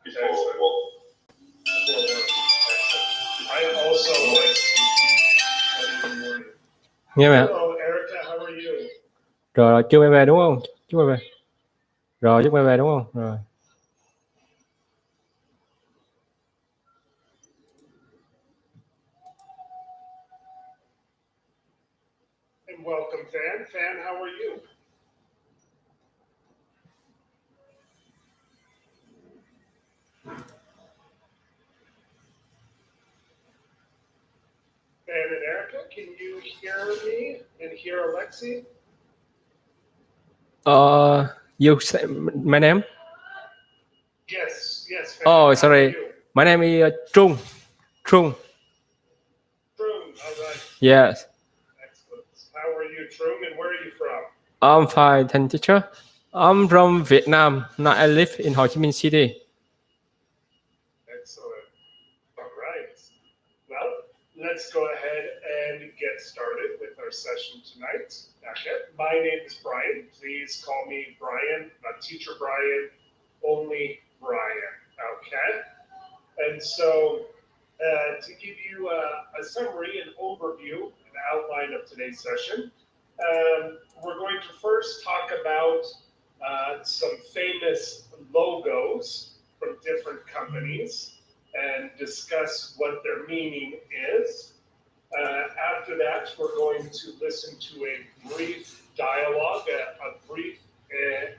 before work. I also like to in the morning. Nghe mày. Hello, Erica, how are you? Rồi chưa mày về đúng không? Chúc mày về. Rồi chúc mày về đúng không? Rồi. And welcome, Fan. Fan, how are you? Fan and Erica, can you hear me and hear Alexi? You say my name? Yes, Fan. Oh, How sorry. are you? My name is Trung. Troon, all right. Yes. Excellent. How are you, Troon, and where are you from? I'm fine, thank you, teacher. I'm from Vietnam. Now I live in Ho Chi Minh City. Excellent. All right. Well, let's go ahead and get started with our session tonight. Okay. My name is Brian. Please call me Brian, not Teacher Brian, only Brian. Okay. And so to give you a summary, an overview, an outline of today's session, we're going to first talk about some famous logos from different companies and discuss what their meaning is. After that, we're going to listen to a brief dialogue, a brief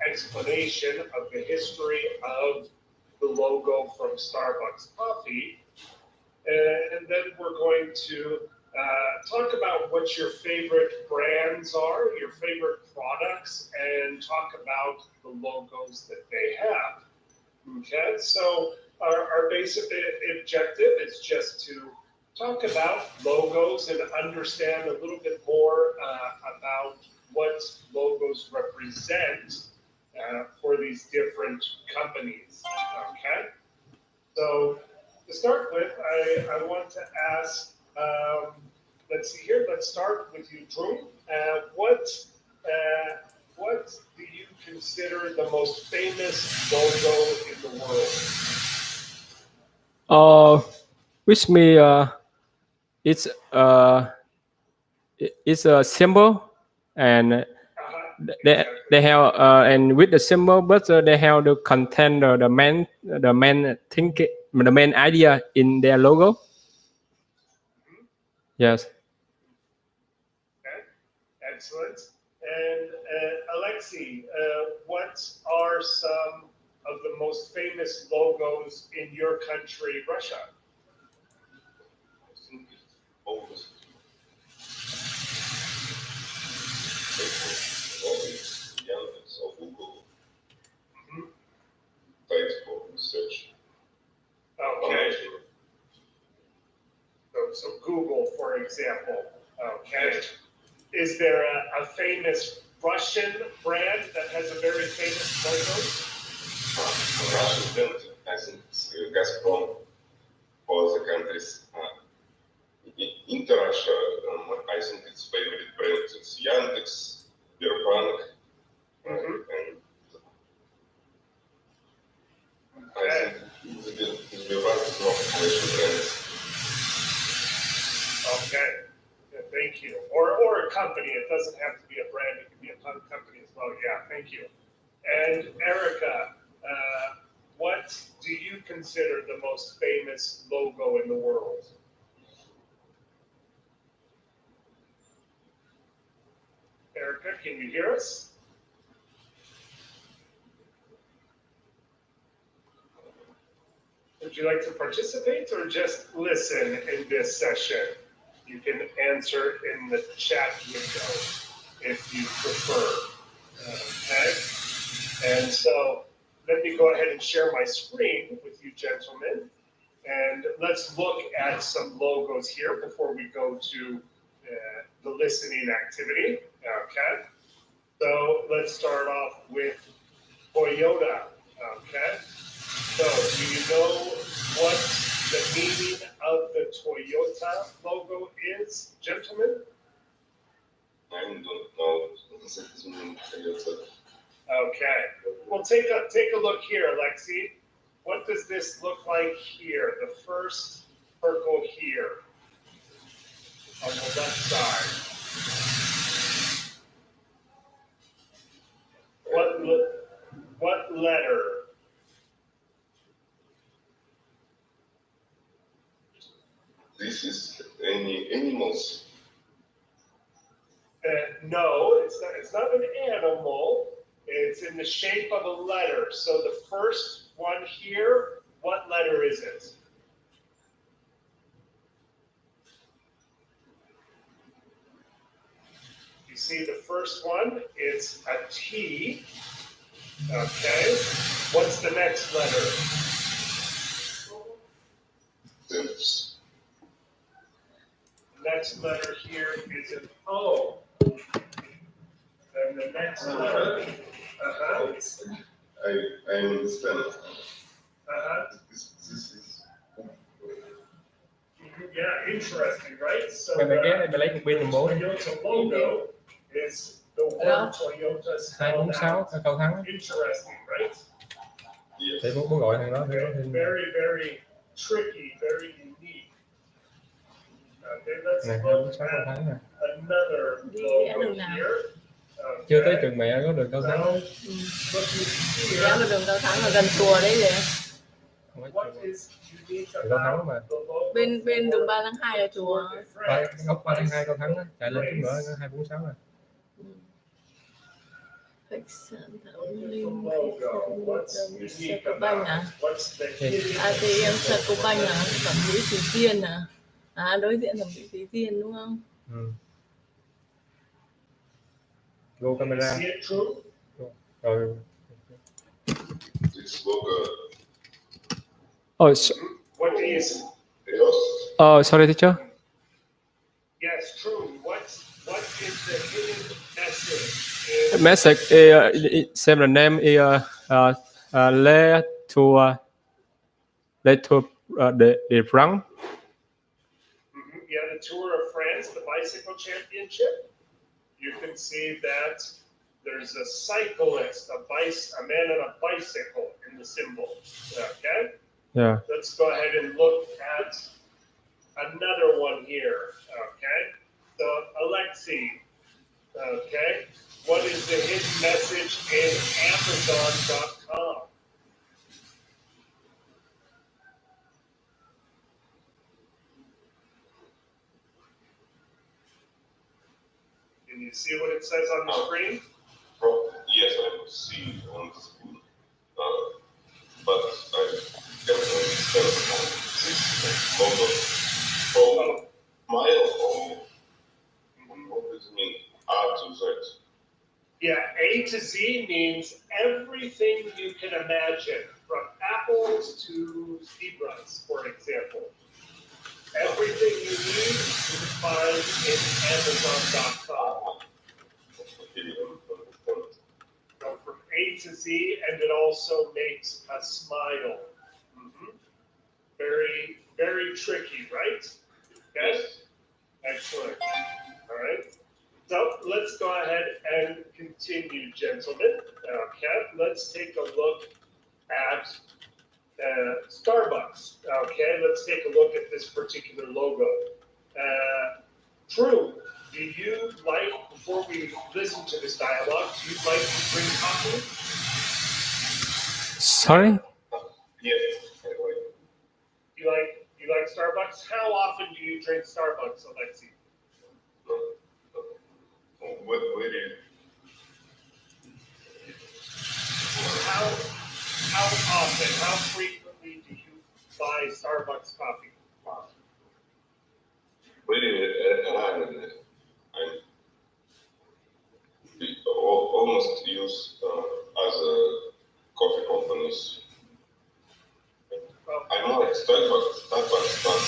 explanation of the history of the logo from Starbucks Coffee. And then we're going to talk about what your favorite brands are, your favorite products, and talk about the logos that they have. Okay, so our basic objective is just to talk about logos and understand a little bit more about what logos represent for these different companies. Okay, so to start with, I want to ask, let's see here, let's start with you, Drew. What do you consider the most famous logo in the world? With me, it's a symbol, and they have and with the symbol, but they have the content, the main thinking, the main idea in their logo. Mm-hmm. Yes. Okay, excellent. And Alexi, what are some of the most famous logos in your country, Russia? I think it's almost Yandex or Google. Mm-hmm. Facebook search. Okay. So Google, for example. Okay. Is there a famous Russian brand that has a very famous logo? Russian brand, I think it's Gazprom. For the countries in Russia, I think its favorite brand is Yandex, Sberbank, and I think Sberbank is not Russian brand. Okay, thank you. Or a company. It doesn't have to be a brand. It can be a company as well. Yeah, thank you. And Erica, what do you consider the most famous logo in the world? Erica, can you hear us? Would you like to participate or just listen in this session? You can answer in the chat window if you prefer. Okay? And so let me go ahead and share my screen with you gentlemen. And let's look at some logos here before we go to the listening activity. Okay? So let's start off with Toyota. Okay? So, do you know what the meaning of the Toyota logo is, gentlemen? I don't know the meaning of Toyota. Okay. Well, take a look here, Alexi. what does this look like here? The first circle here on the left side. What letter? This is any animals. No, it's not an animal. It's in the shape of a letter. So the first one here, what letter is it? You see the first one, it's a T. Okay. What's the next letter? Steps. The next letter here is an O. And the next letter, I understand. This is. Yeah, interesting, right? So Mày lấy một pin bố đi. Toyota logo is the word Toyota spelled 246 out. câu thắng. Interesting, right? Yes. Để bố gọi thằng đó. Very, very tricky, very unique. Okay, let's Này, look 246 câu at thắng nè. another logo here. Chưa tới trường mẹ có đường cao thắng. Rẽ vào đường cao thắng ở gần chùa đấy vậy. What is unique Cao thắng mà. about the logo? Bên đường 3 tháng 2 là chùa. Góc 3 tháng 2 cao thắng á, chạy lên chút nữa nó 246 rồi. Khách sạn Thảo Linh, Sacombank à? ATM Sacombank à? Thẩm mỹ Thủy Tiên à? À, đối diện thẩm mỹ Thủy Tiên đúng không? Go camera. See it true? Rồi. This logo. Oh, What is? sorry teacher. Yes, true. What is the hidden message? Message same the name is let to the front. Yeah, the Tour of France, the bicycle championship. You can see that there's a cyclist, a man on a bicycle in the symbol. Okay? Yeah. Let's go ahead and look at another one here. Okay? So, Alexi, okay? What is the hidden message in Amazon.com? Can you see what it says on the screen? Yes, I see on the screen. But I can't understand this logo. So, mile or what does it mean? A to Z. Yeah, A to Z means everything you can imagine, from apples to zebras, for example. Everything you need you can find in Amazon.com. So from A to Z, and it also makes a smile. Very, very tricky, right? Yes? Excellent. All right. So let's go ahead and continue, gentlemen. Okay, let's take a look at Starbucks. Okay, let's take a look at this particular logo. True, do you like, before we listen to this dialogue, do you like to drink coffee? Sorry? Yes. You like Starbucks? How often do you drink Starbucks, Alexi? How often, how frequently do you buy Starbucks coffee? I almost use as a coffee companies. I know it's Starbucks, but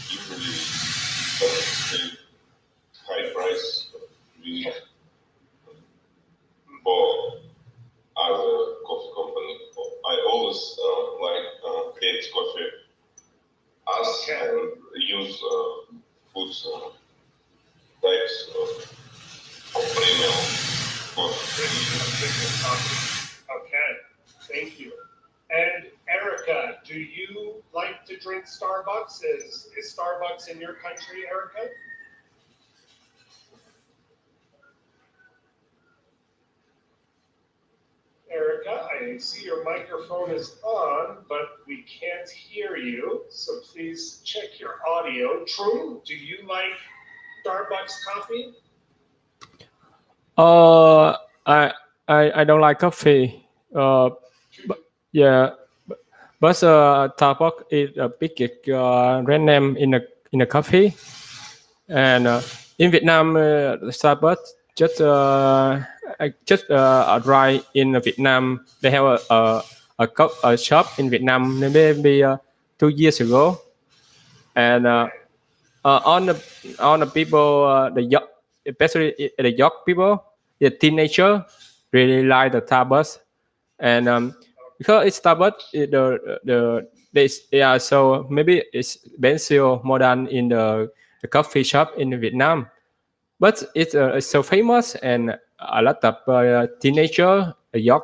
usually the high price we for other coffee company. I always like Cape's coffee as and use good types of premium coffee. Okay, thank you. And Eric, Do you like to drink Starbucks? Is Starbucks in your country, Erica? Erica, I see your microphone is on, but we can't hear you. So please check your audio. True, do you like Starbucks coffee? I don't like coffee. But, yeah, but Starbucks is a big brand name in the coffee, and in Vietnam, Starbucks just arrived in Vietnam. They have a shop in Vietnam maybe 2 years ago, and on the people the young, especially the young people, the teenager really like the Starbucks, and because it's Starbucks, they are so maybe it's expensive more than in the coffee shop in Vietnam, but it's so famous, and a lot of teenager, young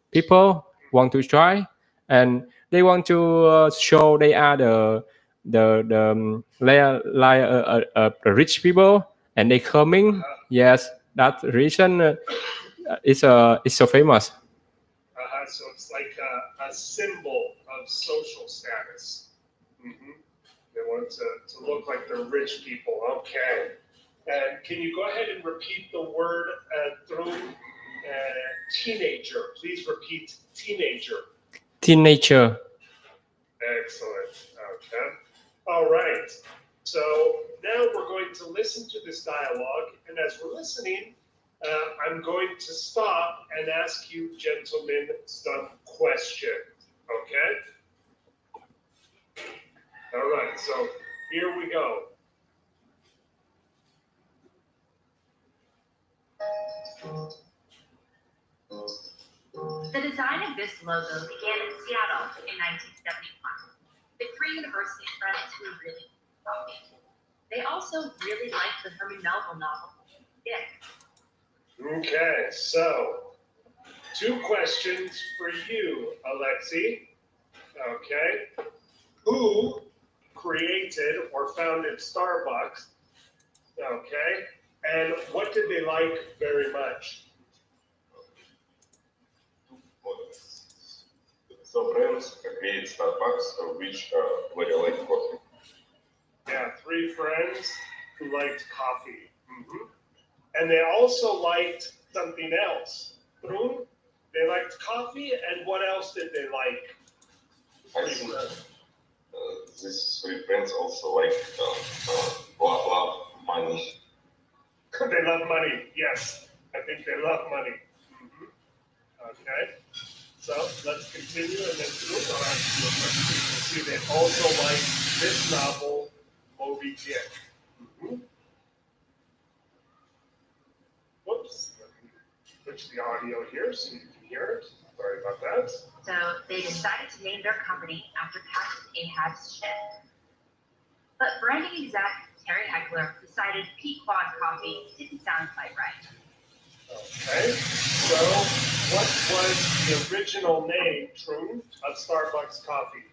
people want to try, and they want to show they are the rich people, and they coming. Yes, that reason it's so famous. So it's like a symbol of social status. They want to look like they're rich people. Okay. And can you go ahead and repeat the word through teenager? Please repeat teenager. Teenager. Excellent. Okay. All right. So now we're going to listen to this dialogue, and as we're listening, I'm going to stop and ask you gentlemen some questions. Okay? All right. So here we go. The design of this logo began in Seattle in 1971 with three university friends who really loved coffee. They also really liked the Herman Melville novel, Dick. Okay, so 2 questions for you, Alexi. Okay. Who created or founded Starbucks? Okay. And what did they like very much? So friends create Starbucks, which very like coffee. Yeah, 3 friends who liked coffee. And they also liked something else. They liked coffee, and what else did they like? I think these 3 friends also like love money. They love money. Yes, I think they love money. Okay. So let's continue, and then I'll ask you a question. You see, they also like this novel, Moby Dick. Whoops. Let me switch the audio here so you can hear it. Sorry about that. So they decided to name their company after Captain Ahab's ship. But branding exec Terry Heckler decided Pequod Coffee didn't sound quite right. Okay. So what was the original name, True, of Starbucks coffee?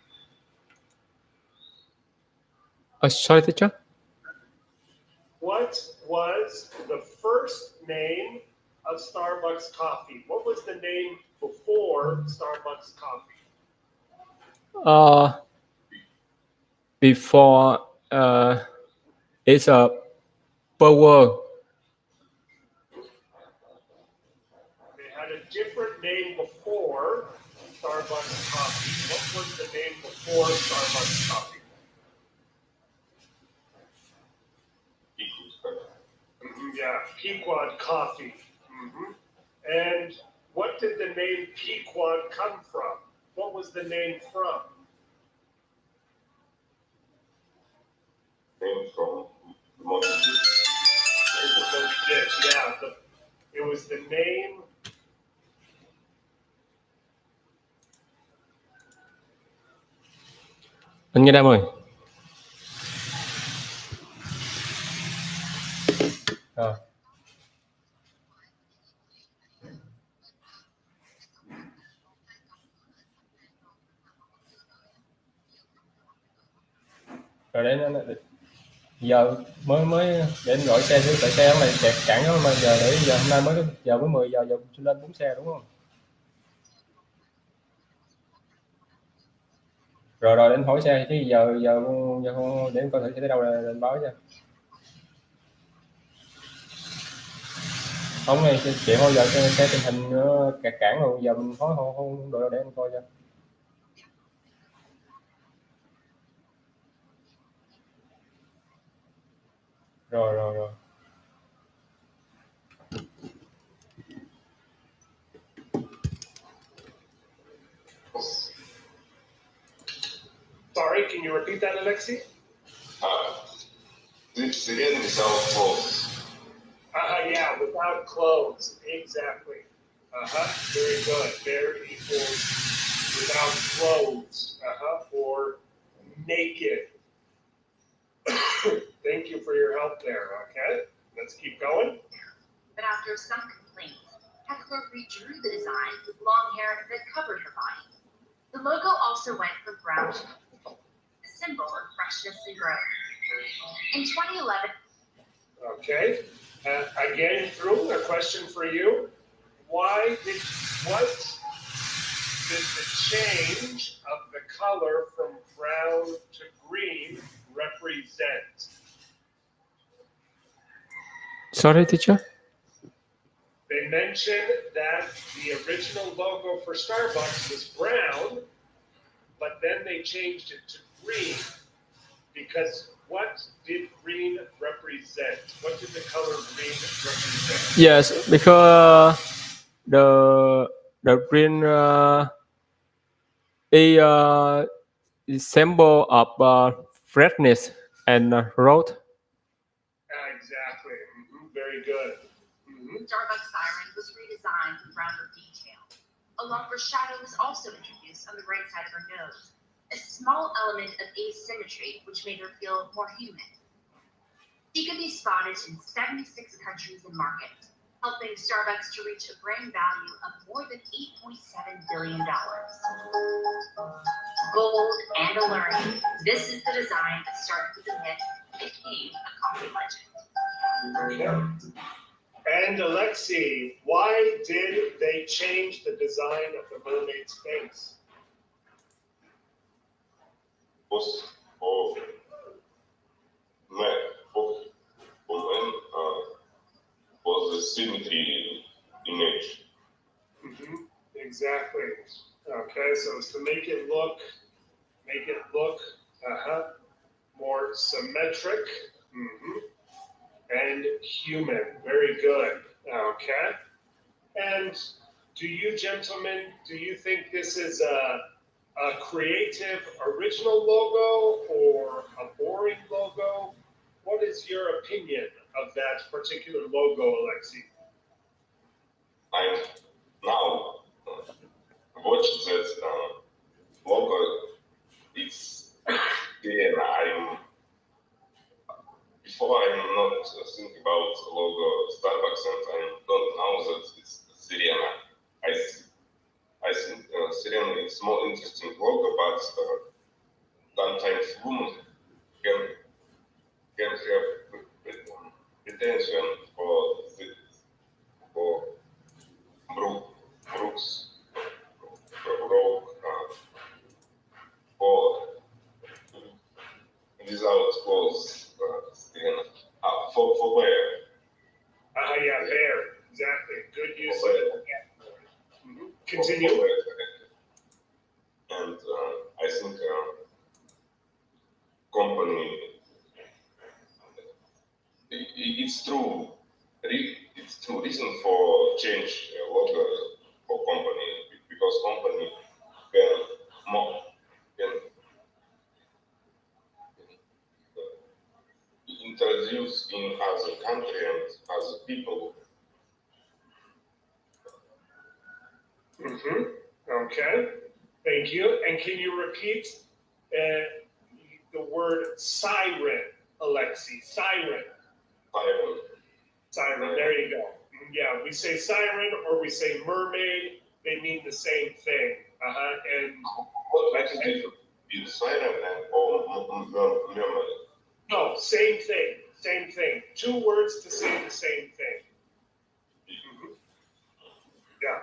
Sorry, teacher. What was the first name of Starbucks coffee? What was the name before Starbucks coffee? Before it's a power. They had a different name before Starbucks coffee. What was the name before Starbucks coffee? Yeah, Pequod coffee. And what did the name Pequod come from? What was the name from? Name from Moby Dick. Yeah, it was the name. Anh nghe Đam ơi. Rồi đến giờ mới để anh gọi xe thử, tại xe hôm này kẹt cản đó, mà giờ hôm nay mới 10 giờ lên 4 xe đúng không? Rồi đến hỏi xe chứ giờ để em coi thử xe tới đâu là anh báo cho. Không này chị thôi, giờ xe tình hình kẹt cản rồi, giờ mình hỏi không được đâu, để em coi cho. Rồi. Sorry, can you repeat that, Alexi? This Syrian without clothes. Yeah, without clothes. Exactly. Very good. There equals without clothes. Or naked. Thank you for your help there. Okay, let's keep going. But after some complaints, Heckler redrew the design with long hair that covered her body. The logo also went from brown to purple, a symbol of freshness and growth. In 2011. Okay. Again, Drew, a question for you. What did the change of the color from brown to green represent? Sorry, teacher. They mentioned that the original logo for Starbucks was brown, but then they changed it to green. Because what did green represent? What did the color green represent? Yes, because the green is symbol of freshness and growth. Exactly. Very good. Starbucks siren was redesigned with rounder detail. A longer shadow was also introduced on the right side of her nose, a small element of asymmetry which made her feel more human. She could be spotted in 76 countries and markets, helping Starbucks to reach a brand value of more than $8.7 billion. Bold and alluring, this is the design that started with a myth and became a coffee legend. Okay. And Alexi, why did they change the design of the mermaid's face? For men, was the symmetry image. Exactly. Okay, so it's to make it look more symmetric and human. Very good. Okay. And do you gentlemen, do you think this is a creative, original logo or a boring logo? What is your opinion of that particular logo, Alexi? I'm now watch that logo. It's before I'm not thinking about logo Starbucks, and I don't know that it's Syrian. I think Syrian is more interesting logo, but sometimes women can have pretension for Brooks, for without clothes, for wear. Yeah, there, exactly. Good use of it. Continue. And I think company, it's true reason for change logo for company, because company can introduce in other country and other people. Okay, thank you. And can you repeat the word siren, Alexi? Siren. Siren, there you go. Yeah, we say siren or we say mermaid, they mean the same thing. And what is different with siren and or memory. No, same thing. Same thing. Two words to say the same thing. Mhm. Yeah.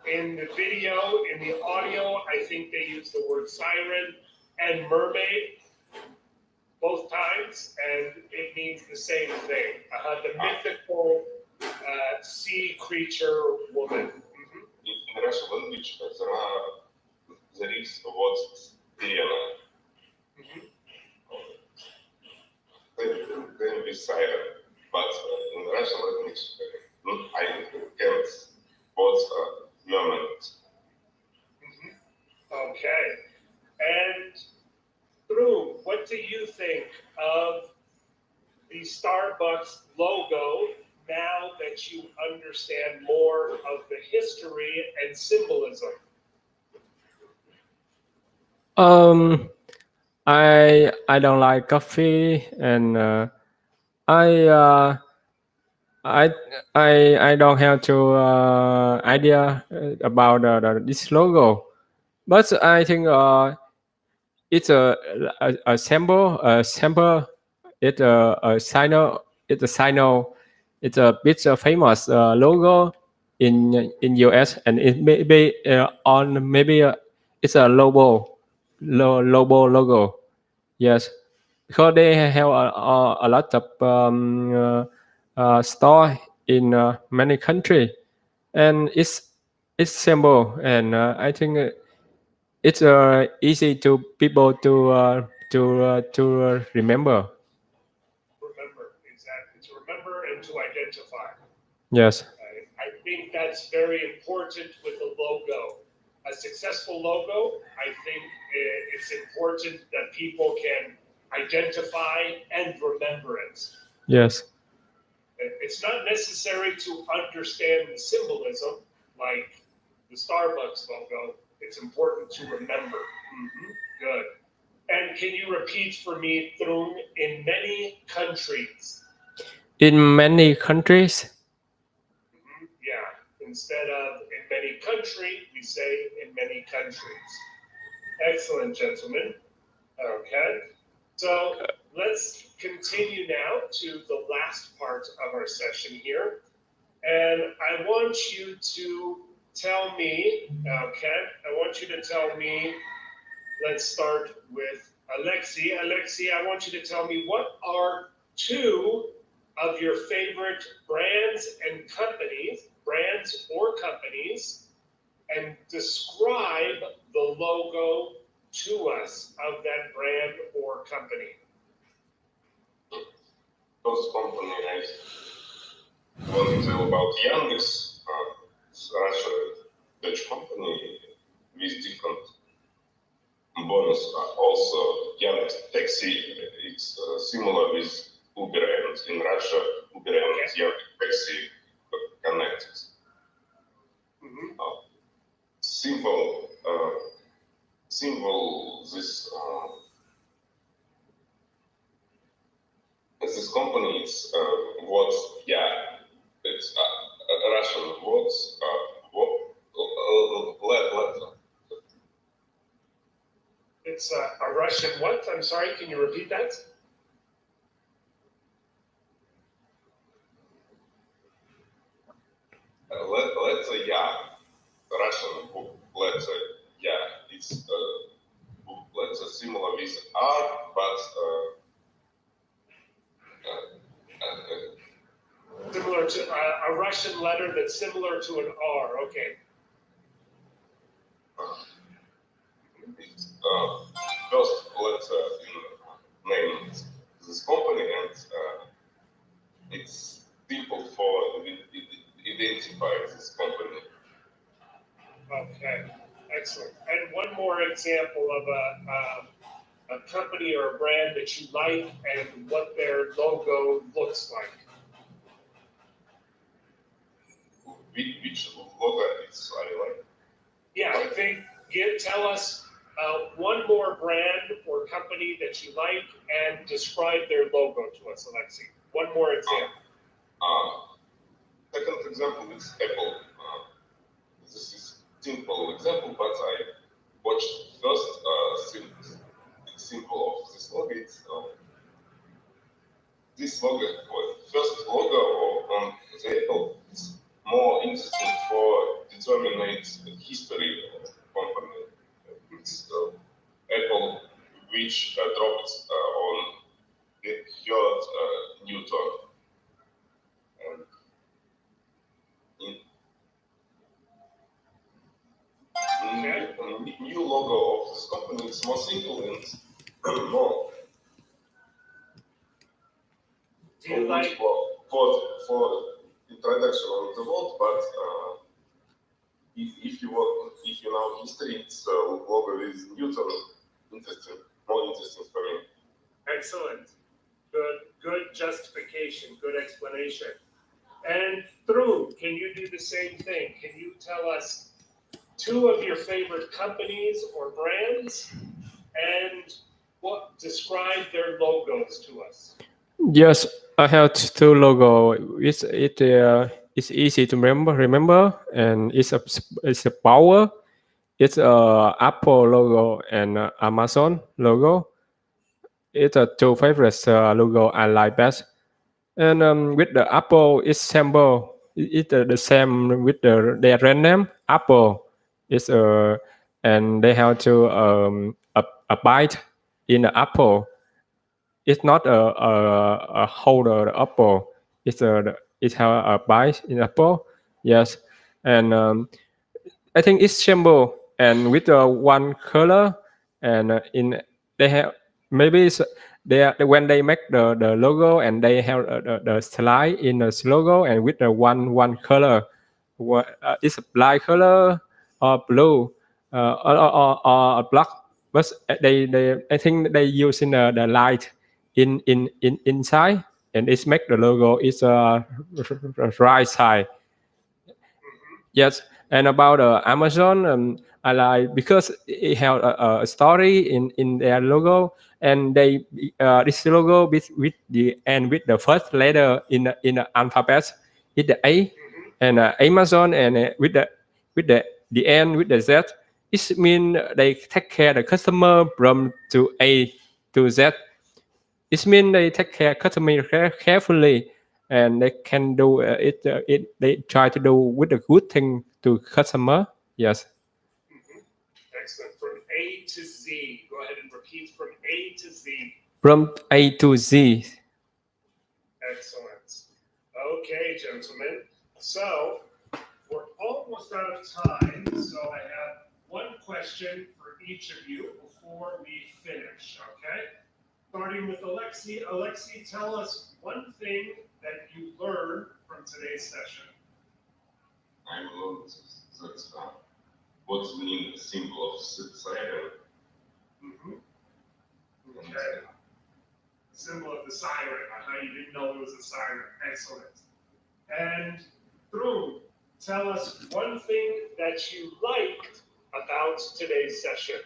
In the video, in the audio, I think they use the word siren and mermaid both times, and it means the same thing. The mythical sea creature woman. Mhm. In Russian language, there is a word sirena. Mhm. Then be siren, but in Russian language, I can't what's mermaid. Mhm. Okay. And Drew, what do you think of the Starbucks logo now that you understand more of the history and symbolism? I don't like coffee, and I uh, I I don't have to idea about this logo, but I think it's a symbol, it's a signal, it's a signal, it's a bit famous logo in US, and it may be on maybe it's a logo. Yes, because they have a lot of store in many countries, and it's simple, and I think it's easy to people to remember. Remember, exactly. To remember and to identify. Yes. I think that's very important with a logo. A successful logo, I think it's important that people can identify and remember it. Yes. It's not necessary to understand the symbolism, like the Starbucks logo. It's important to remember. Mhm. Good. And can you repeat for me, Trung, in many countries? In many countries. Mhm. Yeah. Instead of in many country, we say in many countries. Excellent, gentlemen. Okay. So let's continue now to the last part of our session here. And I want you to tell me, okay, I want you to tell me, let's start with Alexi. Alexi, I want you to tell me what are two of your favorite brands or companies, and describe the logo to us of that brand or company. First company I want to tell about youngest Russian Dutch company with different bonus. Also, youngest taxi. It's similar with Uber, and in Russia, Uber and Yandex taxi connected. Mhm. Symbol this company it's what it's Russian words letter. It's a Russian what? I'm sorry, can you repeat that? Letter Russian letter it's letter similar with R, but Similar to a Russian letter that's similar to an R. Okay. it's first letter in name this company, and it's simple for identify this company. Okay. Excellent. And one more example of a company or a brand that you like and what their logo looks like. Which logo it's I like. Yeah, I think tell us one more brand or company that you like and describe their logo to us, Alexi. One more example. Second example is Apple. This is simple example, but I watched first symbol of this logo is this logo. First logo on the Apple is more interesting for determining history of the company. It's Apple, which dropped on the 3rd Newton. New logo of this company is more simple and more. Do you like for introduction of the world, but if you know history, its logo is Newton. Interesting, more interesting for me. excellent? Good justification, good explanation. And Drew, can you do the same thing? Can you tell us 2 of your favorite companies or brands and describe their logos to us? Yes, I have 2 logo. It's easy to remember, and it's a power. It's a Apple logo and Amazon logo. It's a 2 favorite logo I like best. And with the Apple, it's symbol. It's the same with their brand name Apple. It's and they have to a bite in the apple. It's not a holder apple. It have a bite in apple. Yes, and I think it's symbol and with one color and in they have maybe when they make the logo and they have the slide in the logo and with the one color. It's a black color or blue or black, but they I think they use in the light in inside and it's make the logo is right side. Yes, and about Amazon, I like because it have a story in their logo, and they this logo with the and with the first letter in the alphabet is the A, and Amazon and with the end with the Z. It mean they take care the customer from to A to Z. It means they take care customer carefully, and they can do it. They try to do with a good thing to customer. Yes, Excellent. From A to Z. Go ahead and repeat from A to Z. from A to Z. Excellent. Okay, gentlemen. So we're almost out of time. So I have one question for each of you before we finish. Okay. Starting with Alexi. Alexi, tell us one thing that you learned from today's session. I learned that what means the symbol of siren. Okay. Symbol of the siren. You didn't know it was a siren. Excellent. And Drew, tell us one thing that you liked about today's session.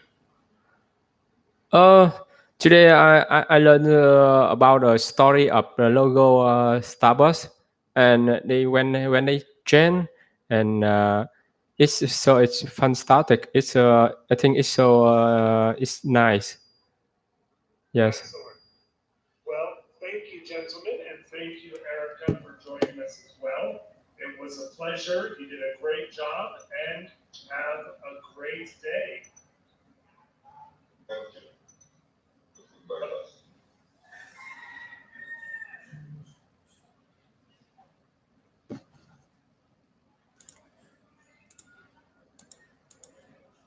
Today I learned about the story of the logo Starbucks, and they when they change and it's fantastic. I think it's nice. Yes. Excellent. Well, thank you, gentlemen, and thank you, Erica, for joining us as well. It was a pleasure. You did a great job, and have a great day. Thank you.